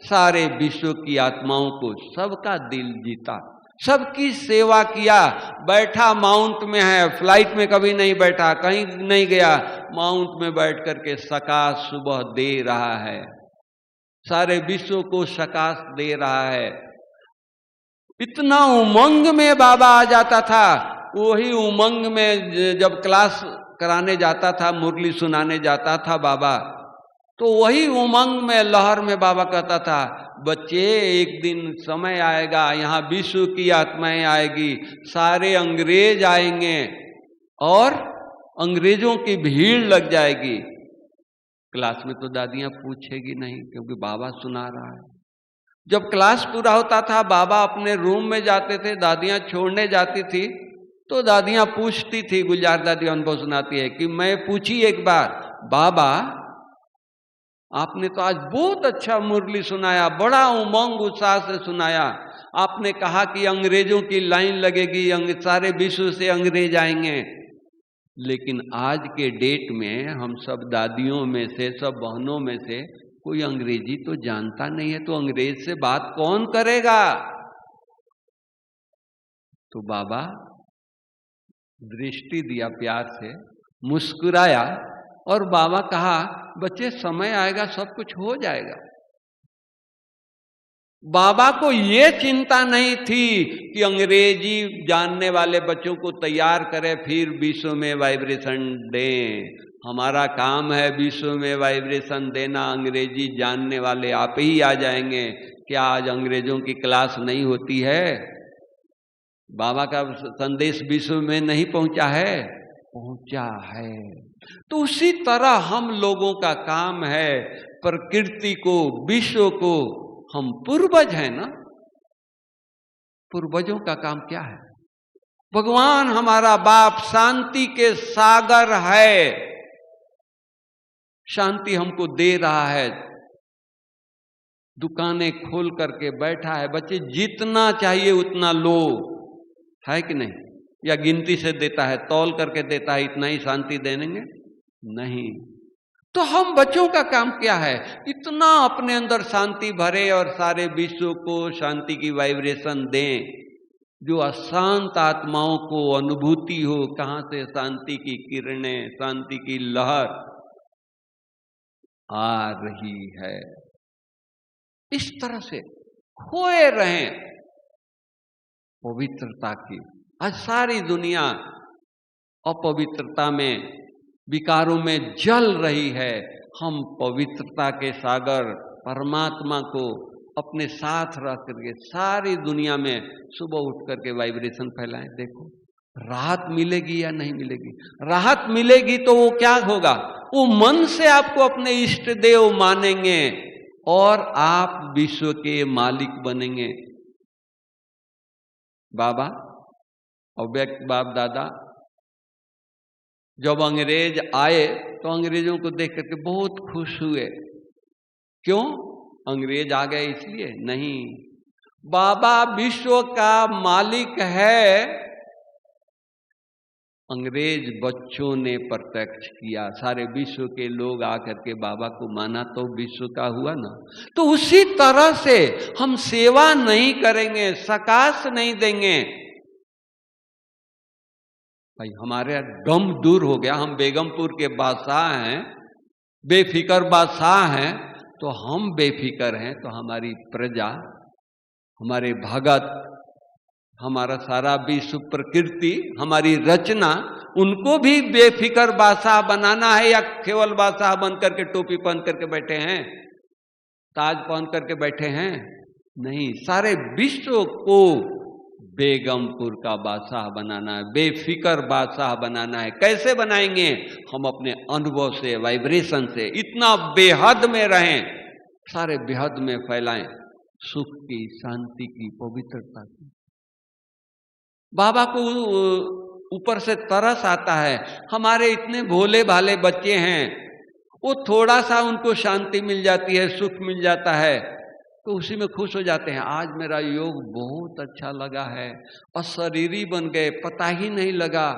सारे विश्व की आत्माओं को, सबका दिल जीता, सबकी सेवा किया। बैठा माउंट में है, फ्लाइट में कभी नहीं बैठा, कहीं नहीं गया, माउंट में बैठ करके सकाश सुबह दे रहा है, सारे विश्व को सकाश दे रहा है। इतना उमंग में बाबा आ जाता था। वही उमंग में जब क्लास कराने जाता था, मुरली सुनाने जाता था बाबा, तो वही उमंग में, लहर में बाबा कहता था, बच्चे एक दिन समय आएगा, यहाँ विश्व की आत्माएं आएगी, सारे अंग्रेज आएंगे और अंग्रेजों की भीड़ लग जाएगी। क्लास में तो दादियां पूछेगी नहीं क्योंकि बाबा सुना रहा है। जब क्लास पूरा होता था, बाबा अपने रूम में जाते थे, दादियां छोड़ने जाती थी, तो दादियां पूछती थी, गुलजार दादी अनुभव सुनाती है कि मैं पूछी एक बार, बाबा आपने तो आज बहुत अच्छा मुरली सुनाया, बड़ा उमंग उत्साह से सुनाया, आपने कहा कि अंग्रेजों की लाइन लगेगी, सारे विश्व से अंग्रेज आएंगे, लेकिन आज के डेट में हम सब दादियों में से, सब बहनों में से कोई अंग्रेजी तो जानता नहीं है, तो अंग्रेज से बात कौन करेगा? तो बाबा दृष्टि दिया, प्यार से मुस्कुराया और बाबा कहा, बच्चे समय आएगा सब कुछ हो जाएगा। बाबा को ये चिंता नहीं थी कि अंग्रेजी जानने वाले बच्चों को तैयार करें फिर विश्व में वाइब्रेशन दें। हमारा काम है विश्व में वाइब्रेशन देना, अंग्रेजी जानने वाले आप ही आ जाएंगे। क्या आज अंग्रेजों की क्लास नहीं होती है? बाबा का संदेश विश्व में नहीं पहुंचा है? पहुंचा है। तो उसी तरह हम लोगों का काम है प्रकृति को, विश्व को, हम पूर्वज हैं ना, पूर्वजों का काम क्या है? भगवान हमारा बाप शांति के सागर है, शांति हमको दे रहा है, दुकानें खोल करके बैठा है, बच्चे जितना चाहिए उतना लो, है कि नहीं? या गिनती से देता है, तौल करके देता है, इतना ही शांति देंगे? नहीं। तो हम बच्चों का काम क्या है? इतना अपने अंदर शांति भरे और सारे विश्व को शांति की वाइब्रेशन दें, जो अशांत आत्माओं को अनुभूति हो, कहां से शांति की किरणें, शांति की लहर आ रही है। इस तरह से खोए रहें पवित्रता की। आज सारी दुनिया अपवित्रता में, विकारों में जल रही है। हम पवित्रता के सागर परमात्मा को अपने साथ रख करके सारी दुनिया में सुबह उठ करके वाइब्रेशन फैलाएं। देखो राहत मिलेगी या नहीं मिलेगी? राहत मिलेगी तो वो क्या होगा? वो मन से आपको अपने इष्ट देव मानेंगे और आप विश्व के मालिक बनेंगे। बाबा और व्यक्त बाप दादा जब अंग्रेज आए तो अंग्रेजों को देख करके बहुत खुश हुए। क्यों? अंग्रेज आ गए इसलिए नहीं, बाबा विश्व का मालिक है। अंग्रेज बच्चों ने प्रत्यक्ष किया, सारे विश्व के लोग आकर के बाबा को माना तो विश्व का हुआ ना। तो उसी तरह से हम सेवा नहीं करेंगे, सकाश नहीं देंगे, भाई हमारे गम दूर हो गया। हम बेगमपुर के बादशाह हैं, बेफिक्र बादशाह हैं, तो हम बेफिक्र हैं तो हमारी प्रजा, हमारे भगत, हमारा सारा विश्व, प्रकृति, हमारी रचना, उनको भी बेफिक्र बादशाह बनाना है या केवल बादशाह बन करके टोपी पहन करके बैठे हैं, ताज पहन करके बैठे हैं? नहीं, सारे विश्व को बेगमपुर का बादशाह बनाना है, बेफिक्र बादशाह बनाना है। कैसे बनाएंगे? हम अपने अनुभव से, वाइब्रेशन से इतना बेहद में रहें, सारे बेहद में फैलाएं, सुख की, शांति की, पवित्रता की। बाबा को ऊपर से तरस आता है, हमारे इतने भोले भाले बच्चे हैं, वो थोड़ा सा उनको शांति मिल जाती है, सुख मिल जाता है तो उसी में खुश हो जाते हैं। आज मेरा योग बहुत अच्छा लगा है, और शरीरी बन गए, पता ही नहीं लगा,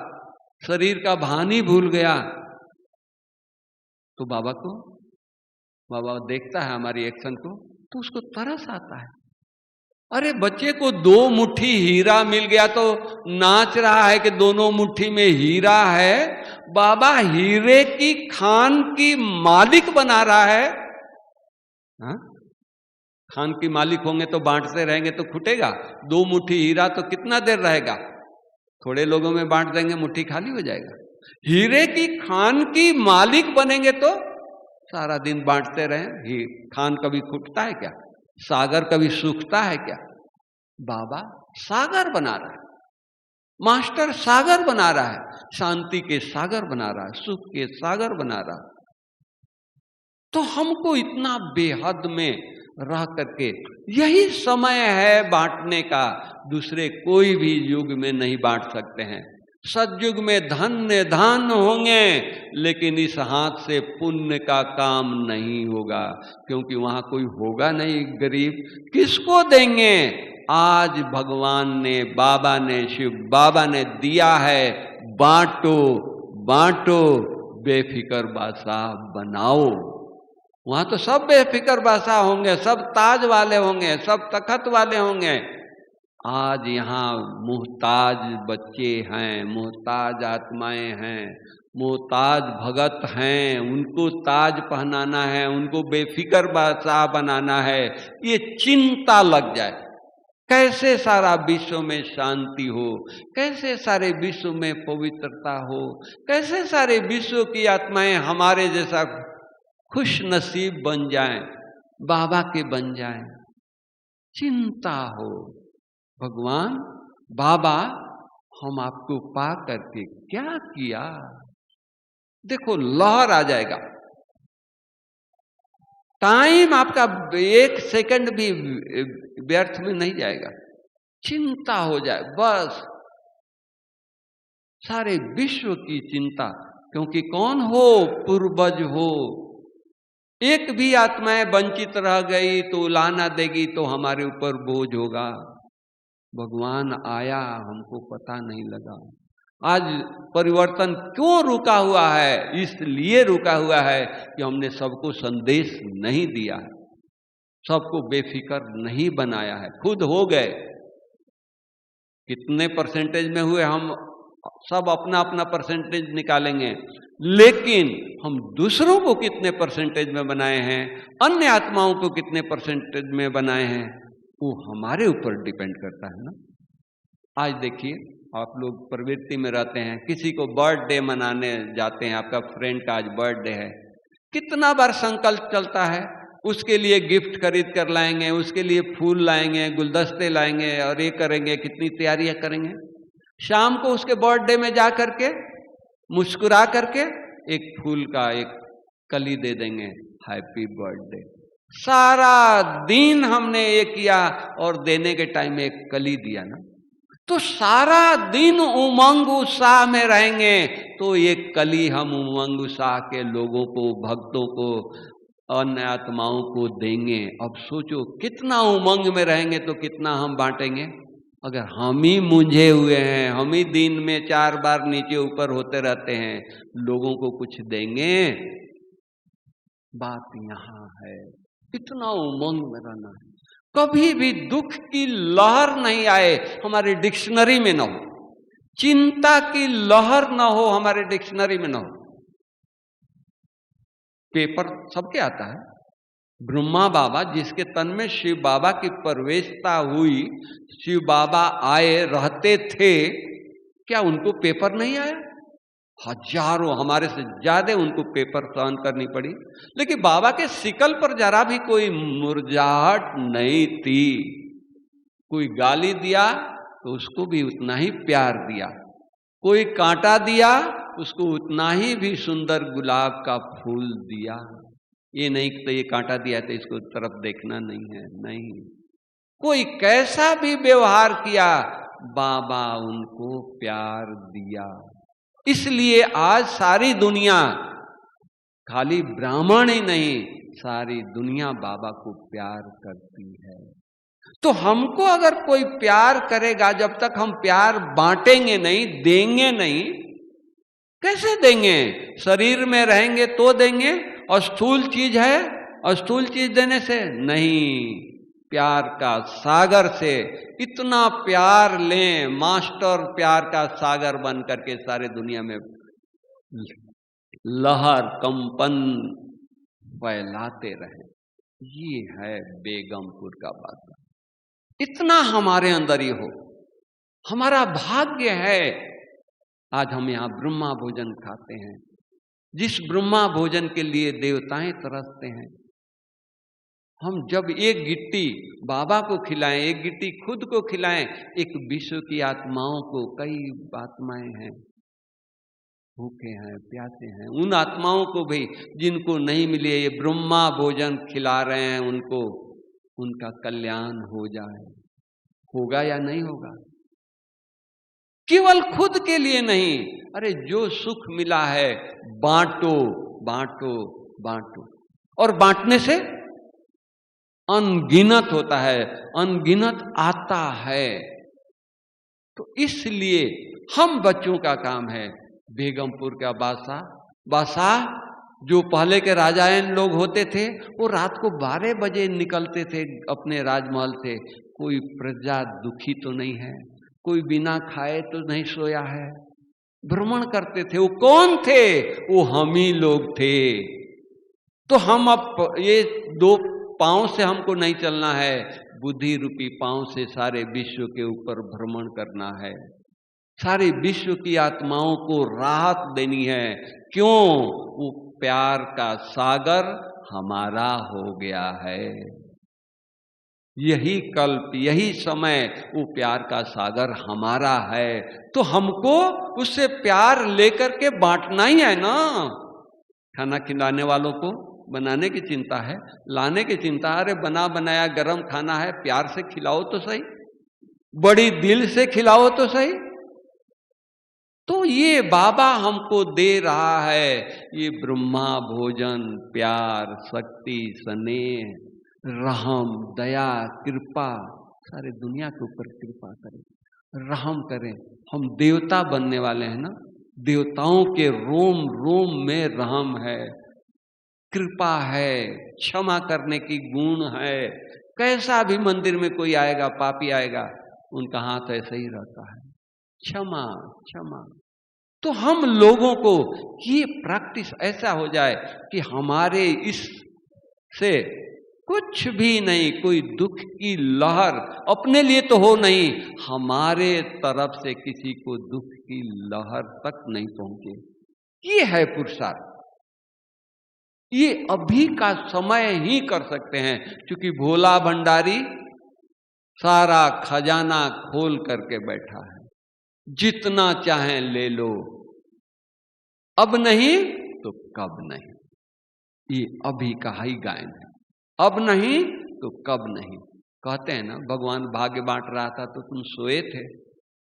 शरीर का भान ही भूल गया। तो बाबा देखता है हमारी एक्शन को, तो उसको तरस आता है। अरे बच्चे को 2 मुट्ठी हीरा मिल गया तो नाच रहा है कि दोनों मुट्ठी में हीरा है। बाबा हीरे की खान की मालिक बना रहा है। हा? खान की मालिक होंगे तो बांटते रहेंगे तो खुटेगा। 2 मुट्ठी हीरा तो कितना देर रहेगा? थोड़े लोगों में बांट देंगे, मुट्ठी खाली हो जाएगा। हीरे की खान की मालिक बनेंगे तो सारा दिन बांटते रहें। खान कभी खुटता है क्या? सागर कभी सूखता है क्या? बाबा सागर बना रहा है, मास्टर सागर बना रहा है, शांति के सागर बना रहा है, सुख के सागर बना रहा है। तो हमको इतना बेहद में रह करके, यही समय है बांटने का, दूसरे कोई भी युग में नहीं बांट सकते हैं। सतयुग में धन्य धान होंगे, लेकिन इस हाथ से पुण्य का काम नहीं होगा, क्योंकि वहां कोई होगा नहीं गरीब, किसको देंगे? आज भगवान ने, बाबा ने, शिव बाबा ने दिया है, बांटो बांटो, बेफिक्र बादशाह बनाओ। वहां तो सब बेफिक्र बादशाह होंगे, सब ताज वाले होंगे, सब तखत वाले होंगे। आज यहाँ मुहताज बच्चे हैं, मुहताज आत्माएं हैं, मुहताज भगत हैं, उनको ताज पहनाना है, उनको बेफिक्र बादशाह बनाना है। ये चिंता लग जाए, कैसे सारा विश्व में शांति हो, कैसे सारे विश्व में पवित्रता हो, कैसे सारे विश्व की आत्माएं हमारे जैसा खुश नसीब बन जाएं, बाबा के बन जाएं। चिंता हो, भगवान बाबा हम आपको पा करके क्या किया? देखो लहर आ जाएगा, टाइम आपका 1 सेकंड भी व्यर्थ में नहीं जाएगा। चिंता हो जाए बस, सारे विश्व की चिंता, क्योंकि कौन हो? पूर्वज हो। एक भी आत्माएं वंचित रह गई तो लाना देगी तो हमारे ऊपर बोझ होगा। भगवान आया, हमको पता नहीं लगा। आज परिवर्तन क्यों रुका हुआ है? इसलिए रुका हुआ है कि हमने सबको संदेश नहीं दिया है, सबको बेफिक्र नहीं बनाया है। खुद हो गए, कितने परसेंटेज में हुए हम सब अपना अपना परसेंटेज निकालेंगे, लेकिन हम दूसरों को कितने परसेंटेज में बनाए हैं, अन्य आत्माओं को कितने परसेंटेज में बनाए हैं, वो हमारे ऊपर डिपेंड करता है ना। आज देखिए, आप लोग प्रवृत्ति में रहते हैं, किसी को बर्थडे मनाने जाते हैं, आपका फ्रेंड का आज बर्थडे है, कितना बार संकल्प चलता है, उसके लिए गिफ्ट खरीद कर लाएंगे, उसके लिए फूल लाएंगे, गुलदस्ते लाएंगे और ये करेंगे, कितनी तैयारियां करेंगे। शाम को उसके बर्थडे में जा करके मुस्कुरा करके एक फूल का एक कली दे देंगे, हैप्पी बर्थडे। सारा दिन हमने ये किया और देने के टाइम में एक कली दिया ना, तो सारा दिन उमंग उत्साह में रहेंगे। तो ये कली हम उमंग उत्साह के लोगों को, भक्तों को अन्य आत्माओं को देंगे। अब सोचो कितना उमंग में रहेंगे तो कितना हम बांटेंगे। अगर हम ही मुंझे हुए हैं, हम ही दिन में 4 बार नीचे ऊपर होते रहते हैं, लोगों को कुछ देंगे? बात यहां है, इतना उमंग में रहना है। कभी भी दुख की लहर नहीं आए हमारी डिक्शनरी में न हो, चिंता की लहर न हो हमारे डिक्शनरी में न हो। पेपर सबके आता है। ब्रह्मा बाबा जिसके तन में शिव बाबा की प्रवेशता हुई, शिव बाबा आए रहते थे, क्या उनको पेपर नहीं आया? हजारों, हमारे से ज्यादा उनको पेपर सहन करनी पड़ी, लेकिन बाबा के शिकल पर जरा भी कोई मुरझाहट नहीं थी। कोई गाली दिया तो उसको भी उतना ही प्यार दिया, कोई कांटा दिया उसको उतना ही भी सुंदर गुलाब का फूल दिया। ये नहीं तो ये कांटा दिया तो इसको तरफ देखना नहीं है, नहीं। कोई कैसा भी व्यवहार किया, बाबा उनको प्यार दिया। इसलिए आज सारी दुनिया, खाली ब्राह्मण ही नहीं, सारी दुनिया बाबा को प्यार करती है। तो हमको अगर कोई प्यार करेगा, जब तक हम प्यार बांटेंगे नहीं, देंगे नहीं, कैसे देंगे? शरीर में रहेंगे तो देंगे। स्थूल चीज है, स्थूल चीज देने से नहीं, प्यार का सागर से इतना प्यार लें, मास्टर प्यार का सागर बन करके सारे दुनिया में लहर कंपन फैलाते रहे। ये है बेगमपुर का बात। इतना हमारे अंदर ही हो, हमारा भाग्य है। आज हम यहां ब्रह्मा भोजन खाते हैं, जिस ब्रह्मा भोजन के लिए देवताएं तरसते हैं। हम जब एक गिट्टी बाबा को खिलाएं, एक गिट्टी खुद को खिलाएं, एक विश्व की आत्माओं को, कई आत्माएं हैं भूखे हैं, प्यासे हैं, उन आत्माओं को भी जिनको नहीं मिले ये ब्रह्मा भोजन खिला रहे हैं, उनको उनका कल्याण हो जाए। होगा या नहीं होगा? केवल खुद के लिए नहीं, अरे जो सुख मिला है बांटो बांटो बांटो। और बांटने से अनगिनत होता है, अनगिनत आता है। तो इसलिए हम बच्चों का काम है, बेगमपुर का बादशाह जो पहले के राजायन लोग होते थे, वो रात को 12 बजे निकलते थे अपने राजमहल से। कोई प्रजा दुखी तो नहीं है, कोई बिना खाए तो नहीं सोया है, भ्रमण करते थे। वो कौन थे? वो हम ही लोग थे। तो हम अब ये 2 पांव से हमको नहीं चलना है, बुद्धि रूपी पांव से सारे विश्व के ऊपर भ्रमण करना है, सारे विश्व की आत्माओं को राहत देनी है। क्यों? वो प्यार का सागर हमारा हो गया है। यही कल्प, यही समय वो प्यार का सागर हमारा है। तो हमको उससे प्यार लेकर के बांटना ही है ना। खाना खिलाने वालों को बनाने की चिंता है, लाने की चिंता, अरे बना बनाया गरम खाना है, प्यार से खिलाओ तो सही, बड़ी दिल से खिलाओ तो सही। तो ये बाबा हमको दे रहा है, ये ब्रह्मा भोजन, प्यार, शक्ति, स्नेह, रहम, दया, कृपा, सारे दुनिया के ऊपर कृपा करें, रहम करें। हम देवता बनने वाले हैं ना, देवताओं के रोम रोम में रहम है, कृपा है, क्षमा करने की गुण है। कैसा भी मंदिर में कोई आएगा, पापी आएगा, उनका हाथ ऐसे ही रहता है, क्षमा क्षमा। तो हम लोगों को ये प्रैक्टिस ऐसा हो जाए कि हमारे इस से कुछ भी नहीं, कोई दुख की लहर अपने लिए तो हो नहीं, हमारे तरफ से किसी को दुख की लहर तक नहीं पहुंचे। ये है पुरुषार्थ। ये अभी का समय ही कर सकते हैं, क्योंकि भोला भंडारी सारा खजाना खोल करके बैठा है, जितना चाहें ले लो, अब नहीं तो कब नहीं। ये अभी का ही गायन है, अब नहीं तो कब नहीं। कहते हैं ना, भगवान भाग्य बांट रहा था तो तुम सोए थे?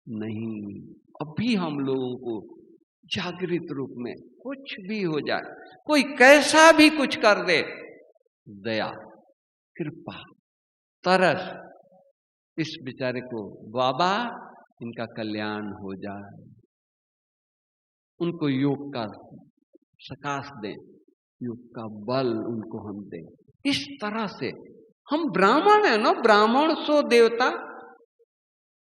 नहीं, अभी हम लोगों को जागृत रूप में कुछ भी हो जाए, कोई कैसा भी कुछ कर दे, दया, कृपा, तरस, इस बेचारे को बाबा इनका कल्याण हो जाए, उनको योग का सकाश दें, योग का बल उनको हम दें। इस तरह से हम ब्राह्मण है ना, ब्राह्मण सो देवता।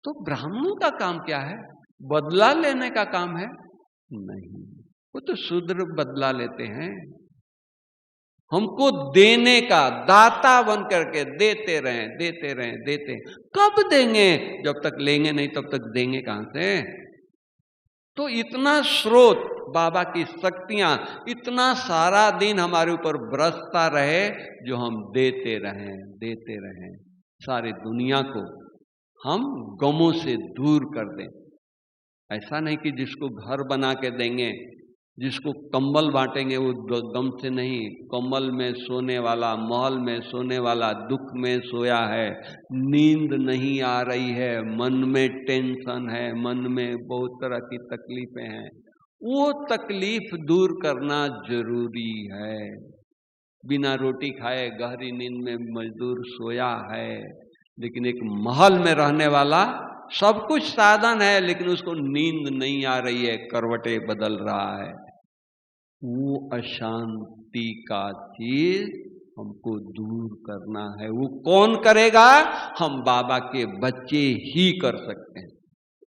तो ब्राह्मणों का काम क्या है? बदला लेने का काम है? नहीं, वो तो शूद्र बदला लेते हैं। हमको देने का, दाता बन करके देते रहें, देते रहें, देते। कब देंगे? जब तक लेंगे नहीं तब तक देंगे कहां से? तो इतना स्रोत बाबा की शक्तियां, इतना सारा दिन हमारे ऊपर बरसता रहे, जो हम देते रहें, देते रहें। सारी दुनिया को हम गमों से दूर कर दें। ऐसा नहीं कि जिसको घर बना के देंगे, जिसको कंबल बांटेंगे, वो गम से नहीं। कंबल में सोने वाला, महल में सोने वाला दुख में सोया है, नींद नहीं आ रही है, मन में टेंशन है, मन में बहुत तरह की तकलीफें हैं। वो तकलीफ दूर करना जरूरी है। बिना रोटी खाए गहरी नींद में मजदूर सोया है, लेकिन एक महल में रहने वाला सब कुछ साधन है, लेकिन उसको नींद नहीं आ रही है, करवटें बदल रहा है। वो अशांति का चीज हमको दूर करना है। वो कौन करेगा? हम बाबा के बच्चे ही कर सकते हैं।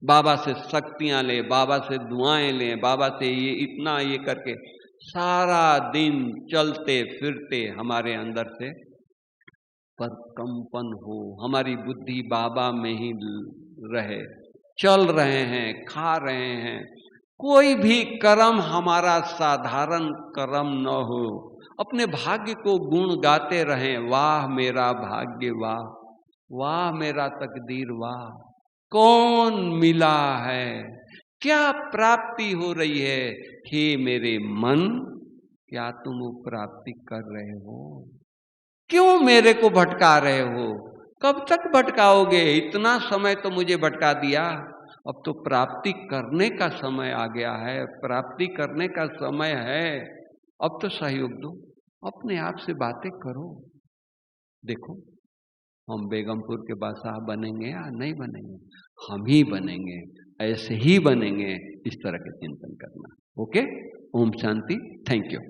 बाबा से शक्तियां ले, बाबा से दुआएं ले, बाबा से ये इतना ये करके सारा दिन चलते फिरते हमारे अंदर से पर कंपन हो, हमारी बुद्धि बाबा में ही रहे। चल रहे हैं, खा रहे हैं, कोई भी कर्म हमारा साधारण कर्म न हो। अपने भाग्य को गुण गाते रहें, वाह मेरा भाग्य, वाह वाह मेरा तकदीर, वाह कौन मिला है, क्या प्राप्ति हो रही है। हे मेरे मन, क्या तुम वो प्राप्ति कर रहे हो? क्यों मेरे को भटका रहे हो? कब तक भटकाओगे? इतना समय तो मुझे भटका दिया, अब तो प्राप्ति करने का समय आ गया है, प्राप्ति करने का समय है। अब तो सहयोग दो, अपने आप से बातें करो। देखो, हम बेगमपुर के बादशाह बनेंगे या नहीं बनेंगे? हम ही बनेंगे, ऐसे ही बनेंगे। इस तरह के चिंतन करना। ओके, ओम शांति, थैंक यू।